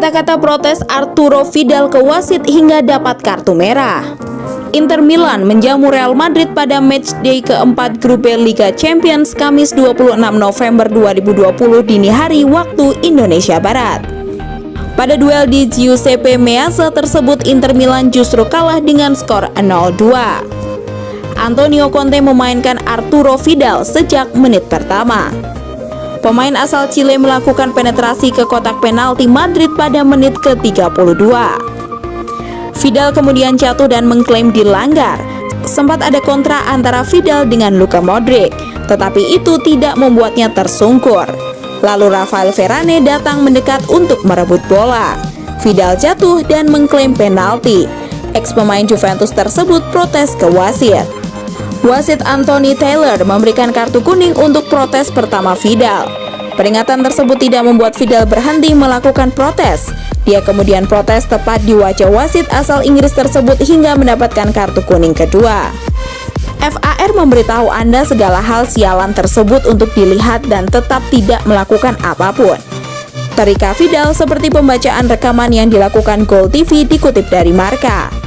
Kata-kata protes Arturo Vidal ke wasit hingga dapat kartu merah. Inter Milan menjamu Real Madrid pada matchday keempat grup B Liga Champions Kamis 26 November 2020 dini hari waktu Indonesia Barat. Pada duel di Giuseppe Meazza tersebut, Inter Milan justru kalah dengan skor 0-2. Antonio Conte memainkan Arturo Vidal sejak menit pertama. Pemain asal Chile melakukan penetrasi ke kotak penalti Madrid pada menit ke-32. Vidal kemudian jatuh dan mengklaim dilanggar. Sempat ada kontra antara Vidal dengan Luka Modric, tetapi itu tidak membuatnya tersungkur. Lalu Rafael Varane datang mendekat untuk merebut bola. Vidal jatuh dan mengklaim penalti. Ex pemain Juventus tersebut protes ke wasit. Wasit Anthony Taylor memberikan kartu kuning untuk protes pertama Vidal. Peringatan tersebut tidak membuat Vidal berhenti melakukan protes. Dia kemudian protes tepat di wajah wasit asal Inggris tersebut hingga mendapatkan kartu kuning kedua. VAR memberitahu Anda segala hal sialan tersebut untuk dilihat dan tetap tidak melakukan apapun. Terikat Vidal seperti pembacaan rekaman yang dilakukan Gol TV dikutip dari Marca.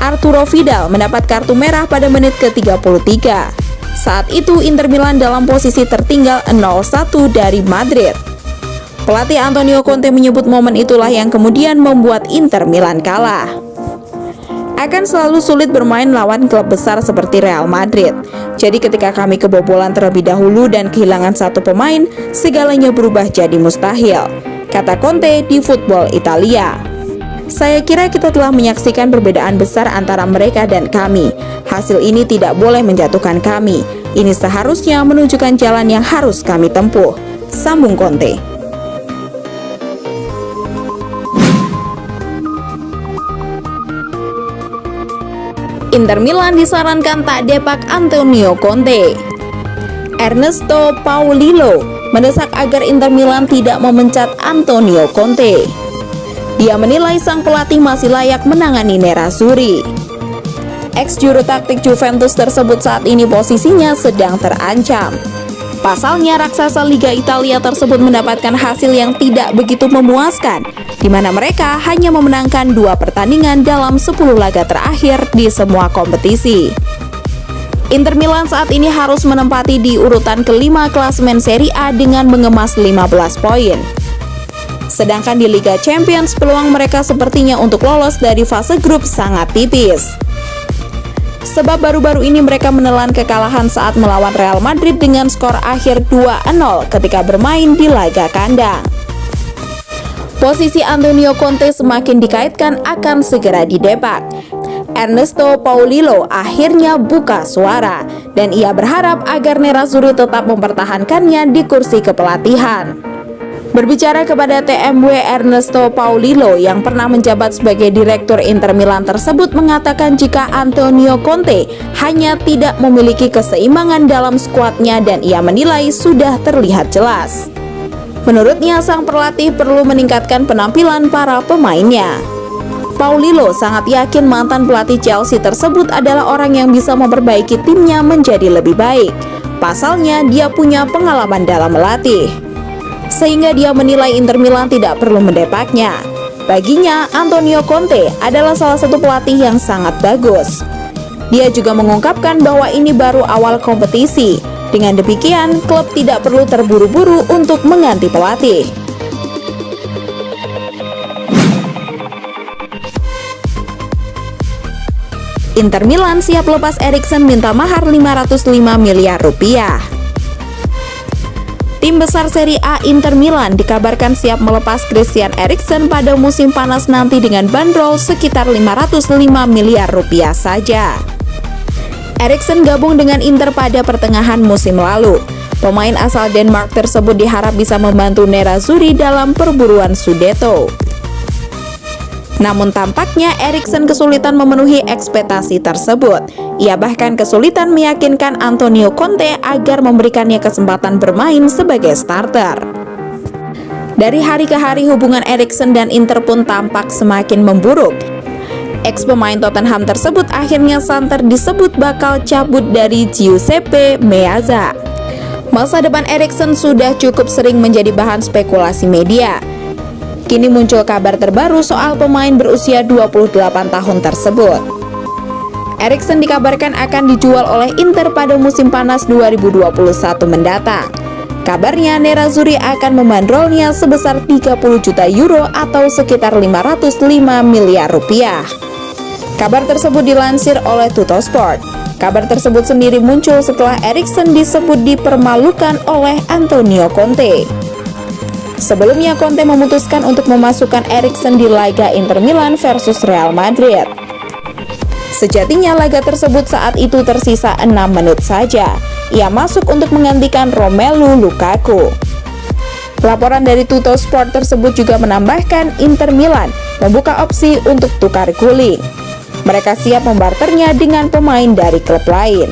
Arturo Vidal mendapat kartu merah pada menit ke-33. Saat itu Inter Milan dalam posisi tertinggal 0-1 dari Madrid. Pelatih Antonio Conte menyebut momen itulah yang kemudian membuat Inter Milan kalah. Akan selalu sulit bermain lawan klub besar seperti Real Madrid. Jadi ketika kami kebobolan terlebih dahulu dan kehilangan satu pemain, segalanya berubah jadi mustahil, kata Conte di Football Italia. Saya kira kita telah menyaksikan perbedaan besar antara mereka dan kami. Hasil ini tidak boleh menjatuhkan kami. Ini seharusnya menunjukkan jalan yang harus kami tempuh, sambung Conte. Inter Milan disarankan tak depak Antonio Conte. Ernesto Paulillo mendesak agar Inter Milan tidak memecat Antonio Conte. Dia menilai sang pelatih masih layak menangani Nerazzurri. Ex juru taktik Juventus tersebut saat ini posisinya sedang terancam. Pasalnya raksasa Liga Italia tersebut mendapatkan hasil yang tidak begitu memuaskan, di mana mereka hanya memenangkan 2 pertandingan dalam 10 laga terakhir di semua kompetisi. Inter Milan saat ini harus menempati di urutan kelima klasemen Serie A dengan mengemas 15 poin. Sedangkan di Liga Champions, peluang mereka sepertinya untuk lolos dari fase grup sangat tipis. Sebab baru-baru ini mereka menelan kekalahan saat melawan Real Madrid dengan skor akhir 2-0 ketika bermain di laga kandang. Posisi Antonio Conte semakin dikaitkan akan segera didepak. Ernesto Paulillo akhirnya buka suara dan ia berharap agar Nerazzurri tetap mempertahankannya di kursi kepelatihan. Berbicara kepada TMW, Ernesto Paulillo yang pernah menjabat sebagai direktur Inter Milan tersebut mengatakan jika Antonio Conte hanya tidak memiliki keseimbangan dalam skuadnya dan ia menilai sudah terlihat jelas. Menurutnya sang pelatih perlu meningkatkan penampilan para pemainnya. Paulillo sangat yakin mantan pelatih Chelsea tersebut adalah orang yang bisa memperbaiki timnya menjadi lebih baik. Pasalnya dia punya pengalaman dalam melatih, sehingga dia menilai Inter Milan tidak perlu mendepaknya. Baginya, Antonio Conte adalah salah satu pelatih yang sangat bagus. Dia juga mengungkapkan bahwa ini baru awal kompetisi. Dengan demikian, klub tidak perlu terburu-buru untuk mengganti pelatih. Inter Milan siap lepas Eriksen minta mahar 505 miliar rupiah. Tim besar Serie A Inter Milan dikabarkan siap melepas Christian Eriksen pada musim panas nanti dengan bandrol sekitar 505 miliar rupiah saja. Eriksen gabung dengan Inter pada pertengahan musim lalu. Pemain asal Denmark tersebut diharap bisa membantu Nerazzurri dalam perburuan Scudetto. Namun tampaknya Eriksen kesulitan memenuhi ekspektasi tersebut. Ia bahkan kesulitan meyakinkan Antonio Conte agar memberikannya kesempatan bermain sebagai starter. Dari hari ke hari hubungan Eriksen dan Inter pun tampak semakin memburuk. Ex pemain Tottenham tersebut akhirnya santer disebut bakal cabut dari Giuseppe Meazza. Masa depan Eriksen sudah cukup sering menjadi bahan spekulasi media. Kini muncul kabar terbaru soal pemain berusia 28 tahun tersebut. Eriksen dikabarkan akan dijual oleh Inter pada musim panas 2021 mendatang. Kabarnya Nerazzurri akan membandrolnya sebesar 30 juta euro atau sekitar 505 miliar rupiah. Kabar tersebut dilansir oleh Tuttosport. Kabar tersebut sendiri muncul setelah Eriksen disebut dipermalukan oleh Antonio Conte. Sebelumnya Conte memutuskan untuk memasukkan Eriksen di laga Inter Milan versus Real Madrid. Sejatinya laga tersebut saat itu tersisa 6 menit saja. Ia masuk untuk menggantikan Romelu Lukaku. Laporan dari Tuttosport tersebut juga menambahkan Inter Milan membuka opsi untuk tukar guling. Mereka siap membarternya dengan pemain dari klub lain.